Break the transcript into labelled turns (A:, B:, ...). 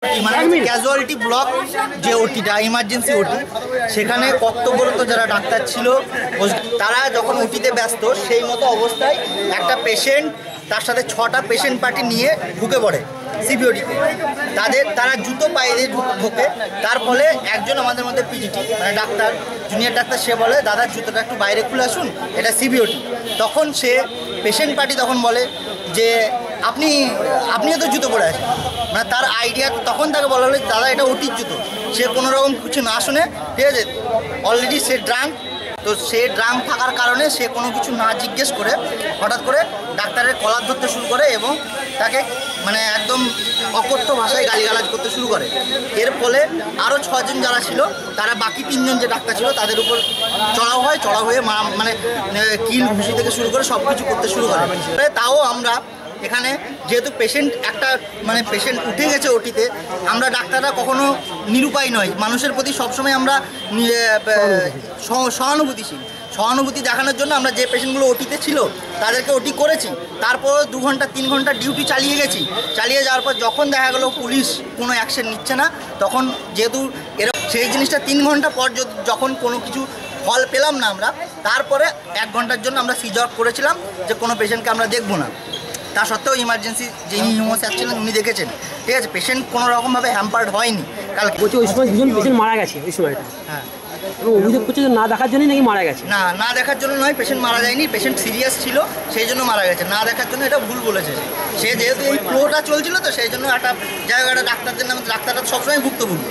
A: মানে casualty block যে ওটিটা emergency ওটি, সেখানে কর্তব্যরত যারা ডাক্তার ছিল তারা যখন ওটিতে ব্যস্ত, সেই মতো অবস্থায় একটা পেশেন্ট তার সাথে 6টা পেশেন্ট পার্টি নিয়ে ঢুকে পড়ে সিবিওটিতে। তারা জুতো পায়ে দিয়ে ঢোকে। তার ফলে একজন আমাদের মধ্যে পিজিটি মানে ডাক্তার, জুনিয়র ডাক্তার, সে বলে দাদা জুতোটা একটু বাইরে খুলে আসুন, এটা সিবিওটি। তখন সে পেশেন্ট পার্টি তখন বলে যে আপনিও তো জুতো পরে আছেন, মানে তার আইডিয়া। তখন তাকে বলা হলো দাদা এটা ওটির জুতো। সে কোনো রকম কিছু না শুনে, ঠিক আছে, অলরেডি সে ড্রাঙ্ক, তো সে ড্রাঙ্ক থাকার কারণে সে কোনো কিছু না জিজ্ঞেস করে হঠাৎ করে ডাক্তারের কলার ধরতে শুরু করে এবং তাকে মানে একদম অকথ্য ভাষায় গালিগালাজ করতে শুরু করে। এর ফলে আরও 6 জন যারা ছিল, তারা বাকি 3 জন যে ডাক্তার ছিল তাদের উপর চড়াও হয়ে মানে কিল ঘুষি থেকে শুরু করে সব কিছু করতে শুরু করে। তাও আমরা এখানে যেহেতু পেশেন্ট উঠে গেছে ওটিতে, আমরা ডাক্তাররা কখনো নিরুপায় নয়, মানুষের প্রতি সবসময় আমরা সহানুভূতি দেখানোর জন্য আমরা যে পেশেন্টগুলো ওটিতে ছিল তাদেরকে ওটি করেছি। তারপর 2 ঘন্টা 3 ঘন্টা ডিউটি চালিয়ে যাওয়ার পর যখন দেখা গেলো পুলিশ কোনো অ্যাকশন নিচ্ছে না, তখন যেহেতু সেই জিনিসটা 3 ঘন্টা পর যখন কোনো কিছু ফল পেলাম না আমরা, তারপরে 1 ঘন্টার জন্য আমরা সিজ আউট করেছিলাম যে কোনো পেশেন্টকে আমরা দেখবো না। তা সত্ত্বেও ইমার্জেন্সি যিনি হিউম্যান স্যার ছিলেন উনি দেখেছেন, ঠিক আছে, পেশেন্ট কোনো রকমভাবে হ্যাম্পার্ড হয়নি। কালকে
B: বলছি ওই সময় 2জন পেশেন্ট মারা গেছে ওই সময়টা।
A: হ্যাঁ,
B: এবং অভিযোগ করছে যে না দেখার জন্যই নাকি মারা গেছে।
A: না দেখার জন্য নয়, পেশেন্ট মারা যায়নি, পেশেন্ট সিরিয়াস ছিল সেই জন্য মারা গেছে। না দেখার জন্য এটা ভুল বলেছে সে, যেহেতু এই ফ্লোটা চলছিল তো সেই জন্য একটা জায়গাটা ডাক্তারদের নামে, ডাক্তাররা সবসময় ভুক্তভোগী।